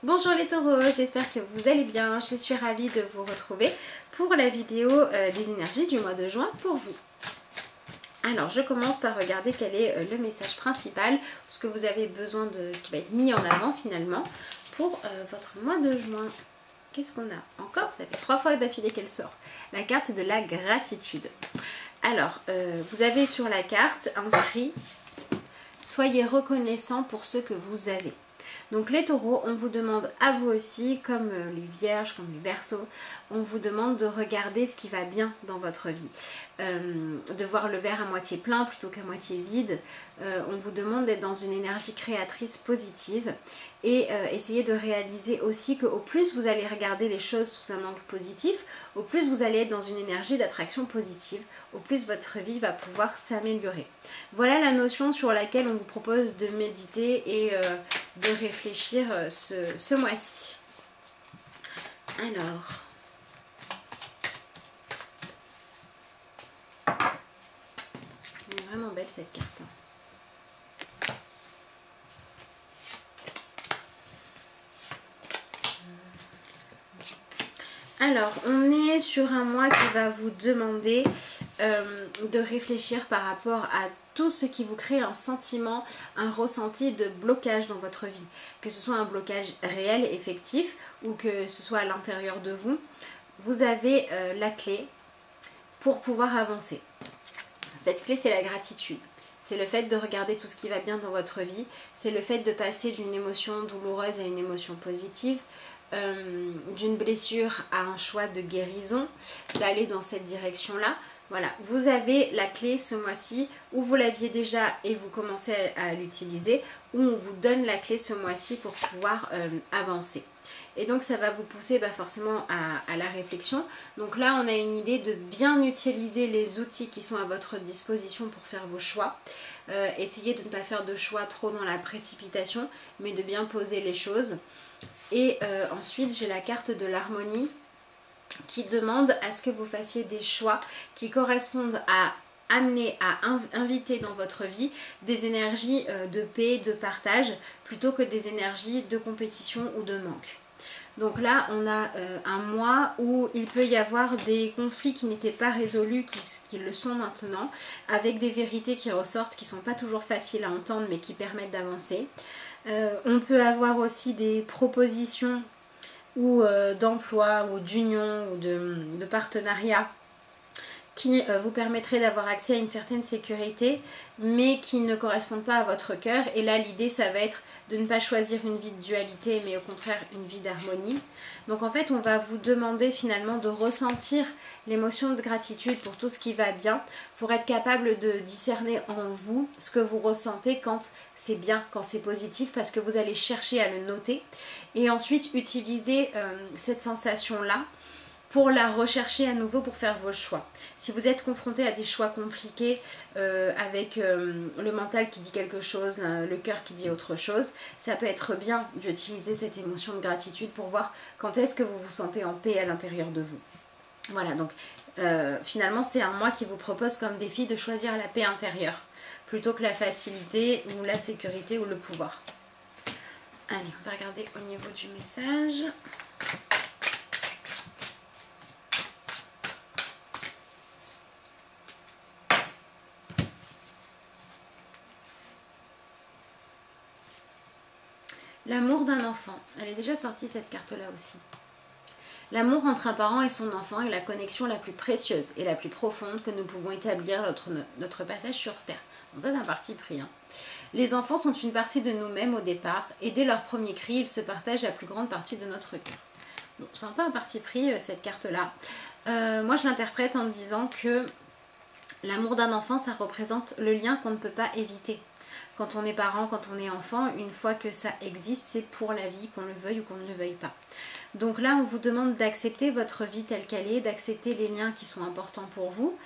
Bonjour les taureaux, j'espère que vous allez bien. Je suis ravie de vous retrouver pour la vidéo des énergies du mois de juin pour vous. Alors je commence par regarder quel est le message principal, ce que vous avez besoin de, ce qui va être mis en avant finalement pour votre mois de juin. Qu'est-ce qu'on a encore? Ça fait 3 fois d'affilée qu'elle sort. La carte de la gratitude. Alors vous avez sur la carte inscrit « Soyez reconnaissants pour ce que vous avez ». Donc les taureaux, on vous demande à vous aussi, comme les vierges, comme les verseaux, on vous demande de regarder ce qui va bien dans votre vie. De voir le verre à moitié plein plutôt qu'à moitié vide. On vous demande d'être dans une énergie créatrice positive et essayer de réaliser aussi qu'au plus vous allez regarder les choses sous un angle positif, au plus vous allez être dans une énergie d'attraction positive, au plus votre vie va pouvoir s'améliorer. Voilà la notion sur laquelle on vous propose de méditer et de réfléchir ce mois-ci. Alors, elle est vraiment belle cette carte. Alors, on est sur un mois qui va vous demander de réfléchir par rapport à tout ce qui vous crée un sentiment, un ressenti de blocage dans votre vie. Que ce soit un blocage réel, effectif, ou que ce soit à l'intérieur de vous. Vous avez la clé pour pouvoir avancer. Cette clé, c'est la gratitude. C'est le fait de regarder tout ce qui va bien dans votre vie. C'est le fait de passer d'une émotion douloureuse à une émotion positive. D'une blessure à un choix de guérison, d'aller dans cette direction-là. Voilà, vous avez la clé ce mois-ci, ou vous l'aviez déjà et vous commencez à l'utiliser, ou on vous donne la clé ce mois-ci pour pouvoir avancer. Et donc ça va vous pousser forcément à la réflexion. Donc là on a une idée de bien utiliser les outils qui sont à votre disposition pour faire vos choix. Essayez de ne pas faire de choix trop dans la précipitation, mais de bien poser les choses. Et ensuite j'ai la carte de l'harmonie qui demande à ce que vous fassiez des choix qui correspondent à amener à inviter dans votre vie des énergies de paix, de partage, plutôt que des énergies de compétition ou de manque. Donc là, on a un mois où il peut y avoir des conflits qui n'étaient pas résolus, qui le sont maintenant, avec des vérités qui ressortent, qui ne sont pas toujours faciles à entendre, mais qui permettent d'avancer. On peut avoir aussi des propositions ou d'emploi ou d'union ou de partenariat qui vous permettraient d'avoir accès à une certaine sécurité, mais qui ne correspondent pas à votre cœur. Et là, l'idée, ça va être de ne pas choisir une vie de dualité, mais au contraire une vie d'harmonie. Donc en fait, on va vous demander finalement de ressentir l'émotion de gratitude pour tout ce qui va bien, pour être capable de discerner en vous ce que vous ressentez quand c'est bien, quand c'est positif, parce que vous allez chercher à le noter. Et ensuite, utiliser cette sensation-là pour la rechercher à nouveau pour faire vos choix. Si vous êtes confronté à des choix compliqués avec le mental qui dit quelque chose, le cœur qui dit autre chose, ça peut être bien d'utiliser cette émotion de gratitude pour voir quand est-ce que vous vous sentez en paix à l'intérieur de vous. Voilà, donc finalement c'est un mois qui vous propose comme défi de choisir la paix intérieure plutôt que la facilité ou la sécurité ou le pouvoir. Allez, on va regarder au niveau du message. L'amour d'un enfant. Elle est déjà sortie cette carte-là aussi. L'amour entre un parent et son enfant est la connexion la plus précieuse et la plus profonde que nous pouvons établir notre passage sur Terre. Bon, ça c'est un parti pris. Hein. Les enfants sont une partie de nous-mêmes au départ et dès leur premier cri, ils se partagent la plus grande partie de notre cœur. Bon, c'est un peu un parti pris cette carte-là. Moi je l'interprète en disant que l'amour d'un enfant, ça représente le lien qu'on ne peut pas éviter. Quand on est parent, quand on est enfant, une fois que ça existe, c'est pour la vie, qu'on le veuille ou qu'on ne le veuille pas. Donc là, on vous demande d'accepter votre vie telle qu'elle est, d'accepter les liens qui sont importants pour vous.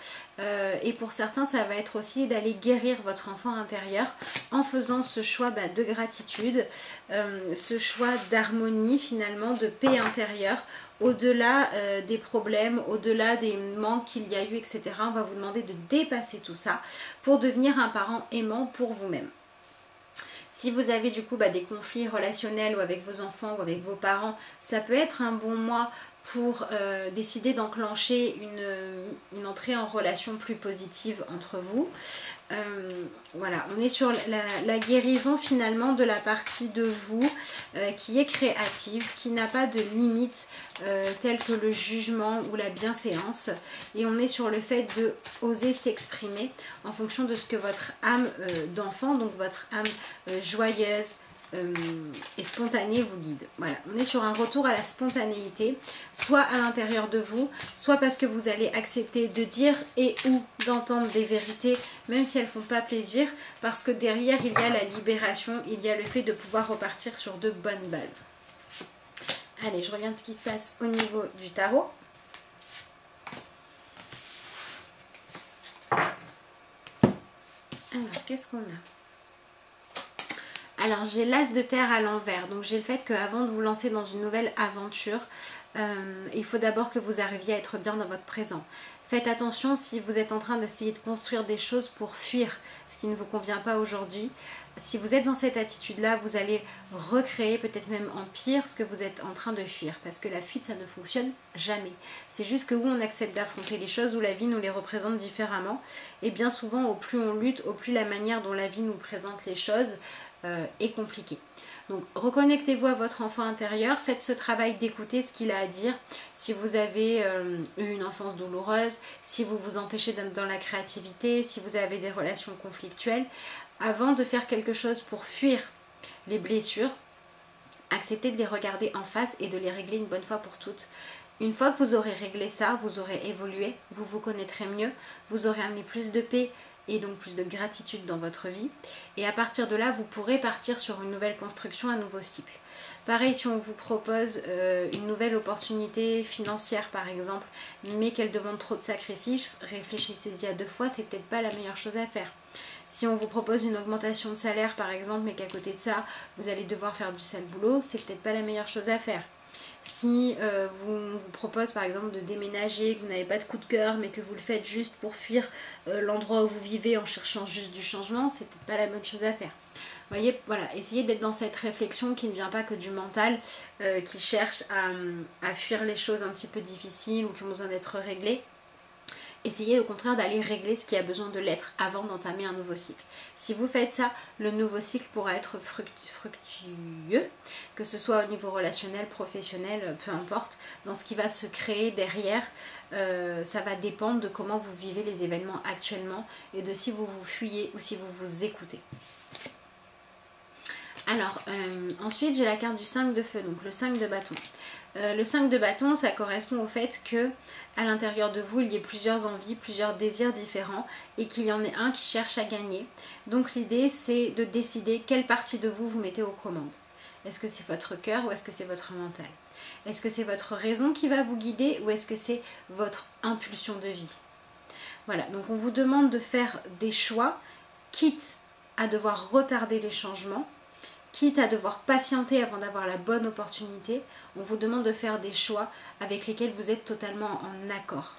Et pour certains, ça va être aussi d'aller guérir votre enfant intérieur en faisant ce choix de gratitude, ce choix d'harmonie finalement, de paix intérieure, au-delà des problèmes, au-delà des manques qu'il y a eu, etc. On va vous demander de dépasser tout ça pour devenir un parent aimant pour vous-même. Si vous avez du coup des conflits relationnels ou avec vos enfants ou avec vos parents, ça peut être un bon mois pour décider d'enclencher une entrée en relation plus positive entre vous. Voilà, on est sur la guérison finalement de la partie de vous qui est créative, qui n'a pas de limites telles que le jugement ou la bienséance, et on est sur le fait de oser s'exprimer en fonction de ce que votre âme d'enfant, donc votre âme joyeuse et spontanée vous guide. Voilà, on est sur un retour à la spontanéité, soit à l'intérieur de vous, soit parce que vous allez accepter de dire et ou d'entendre des vérités, même si elles ne font pas plaisir, parce que derrière il y a la libération, il y a le fait de pouvoir repartir sur de bonnes bases. Allez, je regarde ce qui se passe au niveau du tarot. Alors, qu'est-ce qu'on a ? Alors j'ai l'as de terre à l'envers, donc j'ai le fait qu'avant de vous lancer dans une nouvelle aventure, il faut d'abord que vous arriviez à être bien dans votre présent. Faites attention si vous êtes en train d'essayer de construire des choses pour fuir ce qui ne vous convient pas aujourd'hui. Si vous êtes dans cette attitude-là, vous allez recréer, peut-être même en pire, ce que vous êtes en train de fuir. Parce que la fuite, ça ne fonctionne jamais. C'est juste que où on accepte d'affronter les choses, où la vie nous les représente différemment. Et bien souvent, au plus on lutte, au plus la manière dont la vie nous présente les choses est compliquée. Donc reconnectez-vous à votre enfant intérieur, faites ce travail d'écouter ce qu'il a à dire. Si vous avez eu une enfance douloureuse, si vous vous empêchez d'être dans la créativité, si vous avez des relations conflictuelles, avant de faire quelque chose pour fuir les blessures, acceptez de les regarder en face et de les régler une bonne fois pour toutes. Une fois que vous aurez réglé ça, vous aurez évolué, vous vous connaîtrez mieux, vous aurez amené plus de paix et donc plus de gratitude dans votre vie. Et à partir de là, vous pourrez partir sur une nouvelle construction, un nouveau cycle. Pareil, si on vous propose une nouvelle opportunité financière par exemple, mais qu'elle demande trop de sacrifices, réfléchissez-y à deux fois, c'est peut-être pas la meilleure chose à faire. Si on vous propose une augmentation de salaire par exemple, mais qu'à côté de ça, vous allez devoir faire du sale boulot, c'est peut-être pas la meilleure chose à faire. Si on vous propose par exemple de déménager, que vous n'avez pas de coup de cœur, mais que vous le faites juste pour fuir l'endroit où vous vivez en cherchant juste du changement, c'est peut-être pas la bonne chose à faire. Vous voyez, voilà, essayez d'être dans cette réflexion qui ne vient pas que du mental, qui cherche à fuir les choses un petit peu difficiles ou qui ont besoin d'être réglées. Essayez au contraire d'aller régler ce qui a besoin de l'être avant d'entamer un nouveau cycle. Si vous faites ça, le nouveau cycle pourra être fructueux, que ce soit au niveau relationnel, professionnel, peu importe. Dans ce qui va se créer derrière, ça va dépendre de comment vous vivez les événements actuellement et de si vous vous fuyez ou si vous vous écoutez. Alors, ensuite j'ai la carte du 5 de feu, donc le 5 de bâton. Le 5 de bâton, ça correspond au fait que à l'intérieur de vous, il y ait plusieurs envies, plusieurs désirs différents et qu'il y en ait un qui cherche à gagner. Donc l'idée, c'est de décider quelle partie de vous vous mettez aux commandes. Est-ce que c'est votre cœur ou est-ce que c'est votre mental? Est-ce que c'est votre raison qui va vous guider ou est-ce que c'est votre impulsion de vie? Voilà, donc on vous demande de faire des choix, quitte à devoir retarder les changements, quitte à devoir patienter avant d'avoir la bonne opportunité. On vous demande de faire des choix avec lesquels vous êtes totalement en accord.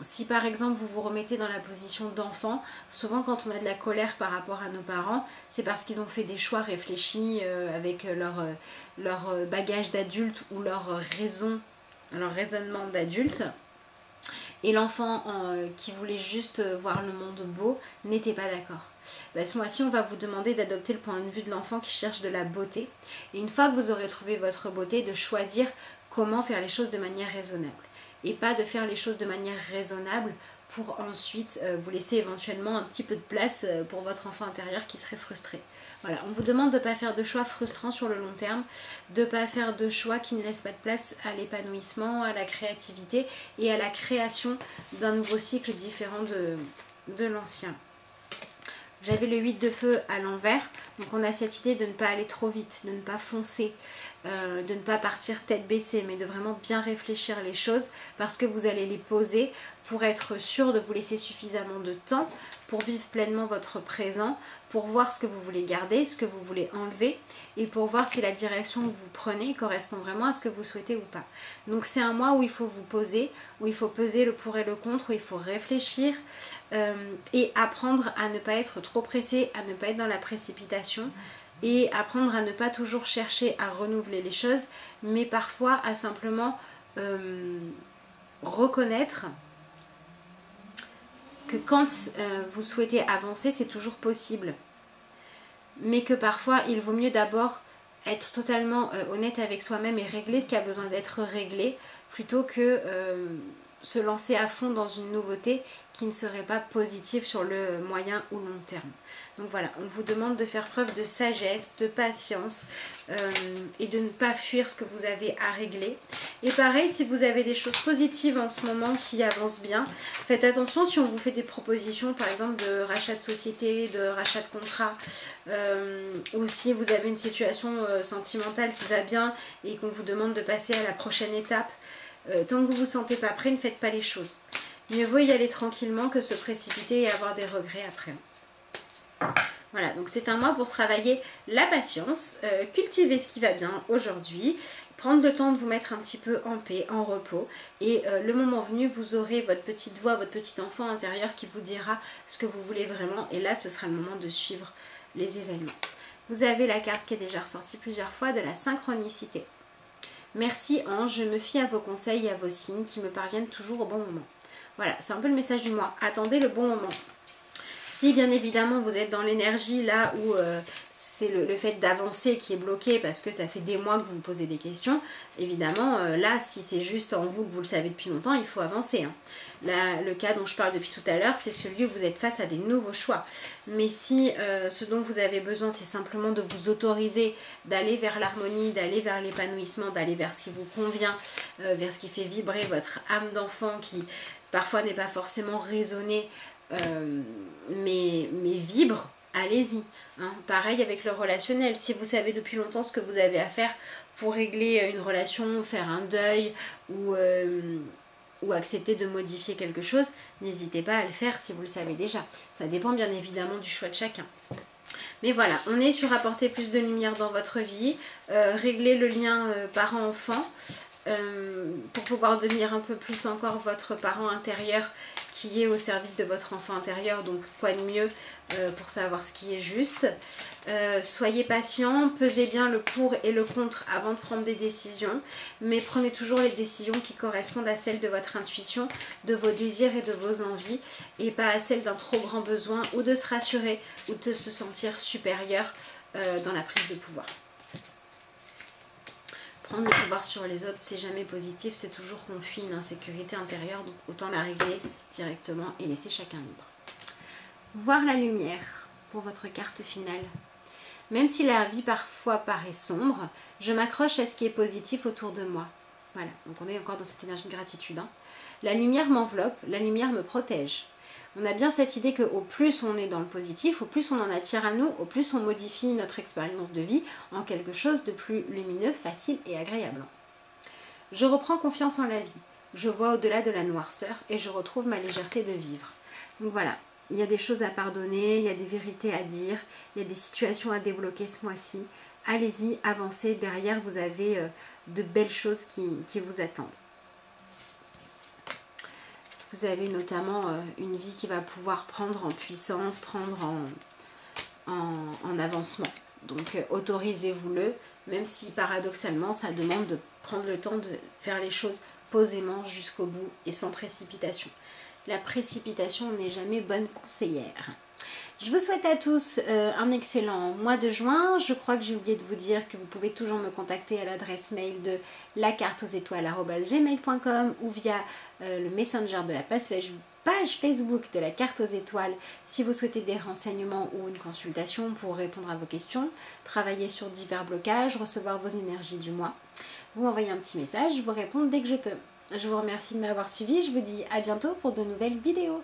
Si par exemple vous vous remettez dans la position d'enfant, souvent quand on a de la colère par rapport à nos parents, c'est parce qu'ils ont fait des choix réfléchis avec leur bagage d'adulte ou leur raisonnement d'adulte. Et l'enfant qui voulait juste voir le monde beau n'était pas d'accord. Ce mois-ci, on va vous demander d'adopter le point de vue de l'enfant qui cherche de la beauté. Et une fois que vous aurez trouvé votre beauté, de choisir comment faire les choses de manière raisonnable. Et pas de faire les choses de manière raisonnable pour ensuite vous laisser éventuellement un petit peu de place pour votre enfant intérieur qui serait frustré. Voilà, on vous demande de ne pas faire de choix frustrants sur le long terme, de ne pas faire de choix qui ne laissent pas de place à l'épanouissement, à la créativité et à la création d'un nouveau cycle différent de l'ancien. J'avais le 8 de feu à l'envers, donc on a cette idée de ne pas aller trop vite, de ne pas foncer, de ne pas partir tête baissée, mais de vraiment bien réfléchir les choses parce que vous allez les poser pour être sûr de vous laisser suffisamment de temps pour vivre pleinement votre présent, pour voir ce que vous voulez garder, ce que vous voulez enlever et pour voir si la direction que vous prenez correspond vraiment à ce que vous souhaitez ou pas. Donc c'est un mois où il faut vous poser, où il faut peser le pour et le contre, où il faut réfléchir et apprendre à ne pas être trop pressé, à ne pas être dans la précipitation et apprendre à ne pas toujours chercher à renouveler les choses, mais parfois à simplement reconnaître que quand vous souhaitez avancer, c'est toujours possible. Mais que parfois, il vaut mieux d'abord être totalement honnête avec soi-même et régler ce qui a besoin d'être réglé, plutôt que se lancer à fond dans une nouveauté qui ne serait pas positive sur le moyen ou long terme. Donc voilà, on vous demande de faire preuve de sagesse, de patience et de ne pas fuir ce que vous avez à régler. Et pareil, si vous avez des choses positives en ce moment qui avancent bien, faites attention si on vous fait des propositions, par exemple de rachat de société, de rachat de contrat, ou si vous avez une situation sentimentale qui va bien et qu'on vous demande de passer à la prochaine étape. Tant que vous ne vous sentez pas prêt, ne faites pas les choses. Mieux vaut y aller tranquillement que se précipiter et avoir des regrets après. Voilà, donc c'est un mois pour travailler la patience, cultiver ce qui va bien aujourd'hui, prendre le temps de vous mettre un petit peu en paix, en repos. Et le moment venu, vous aurez votre petite voix, votre petit enfant intérieur qui vous dira ce que vous voulez vraiment. Et là, ce sera le moment de suivre les événements. Vous avez la carte qui est déjà ressortie plusieurs fois de la synchronicité. Merci ange, je me fie à vos conseils et à vos signes qui me parviennent toujours au bon moment. Voilà, c'est un peu le message du mois. Attendez le bon moment. Si bien évidemment vous êtes dans l'énergie là où c'est le fait d'avancer qui est bloqué parce que ça fait des mois que vous vous posez des questions, évidemment là si c'est juste en vous que vous le savez depuis longtemps, il faut avancer. Hein. Là, le cas dont je parle depuis tout à l'heure, c'est celui où vous êtes face à des nouveaux choix. Mais si ce dont vous avez besoin, c'est simplement de vous autoriser d'aller vers l'harmonie, d'aller vers l'épanouissement, d'aller vers ce qui vous convient, vers ce qui fait vibrer votre âme d'enfant qui parfois n'est pas forcément raisonnée, mais vibre, allez-y. Hein. Pareil avec le relationnel. Si vous savez depuis longtemps ce que vous avez à faire pour régler une relation, faire un deuil ou accepter de modifier quelque chose, n'hésitez pas à le faire si vous le savez déjà. Ça dépend bien évidemment du choix de chacun. Mais voilà, on est sur apporter plus de lumière dans votre vie, régler le lien parent-enfant, pour pouvoir devenir un peu plus encore votre parent intérieur qui est au service de votre enfant intérieur. Donc quoi de mieux pour savoir ce qui est juste. Soyez patient, pesez bien le pour et le contre avant de prendre des décisions, mais prenez toujours les décisions qui correspondent à celles de votre intuition, de vos désirs et de vos envies, et pas à celles d'un trop grand besoin ou de se rassurer ou de se sentir supérieur dans la prise de pouvoir. Prendre le pouvoir sur les autres, c'est jamais positif, c'est toujours qu'on fuit une insécurité intérieure, donc autant la régler directement et laisser chacun libre. Voir la lumière pour votre carte finale. Même si la vie parfois paraît sombre, je m'accroche à ce qui est positif autour de moi. Voilà, donc on est encore dans cette énergie de gratitude. Hein. La lumière m'enveloppe, la lumière me protège. On a bien cette idée qu'au plus on est dans le positif, au plus on en attire à nous, au plus on modifie notre expérience de vie en quelque chose de plus lumineux, facile et agréable. Je reprends confiance en la vie. Je vois au-delà de la noirceur et je retrouve ma légèreté de vivre. Donc voilà, il y a des choses à pardonner, il y a des vérités à dire, il y a des situations à débloquer ce mois-ci. Allez-y, avancez. Derrière, vous avez de belles choses qui vous attendent. Vous avez notamment une vie qui va pouvoir prendre en puissance, prendre en avancement. Donc autorisez-vous-le, même si paradoxalement ça demande de prendre le temps de faire les choses posément jusqu'au bout et sans précipitation. La précipitation n'est jamais bonne conseillère. Je vous souhaite à tous un excellent mois de juin. Je crois que j'ai oublié de vous dire que vous pouvez toujours me contacter à l'adresse mail de lacarteauxétoiles@gmail.com ou via le messenger de la page Facebook de la carte aux étoiles si vous souhaitez des renseignements ou une consultation pour répondre à vos questions, travailler sur divers blocages, recevoir vos énergies du mois. Vous m'envoyez un petit message, je vous réponds dès que je peux. Je vous remercie de m'avoir suivi, je vous dis à bientôt pour de nouvelles vidéos.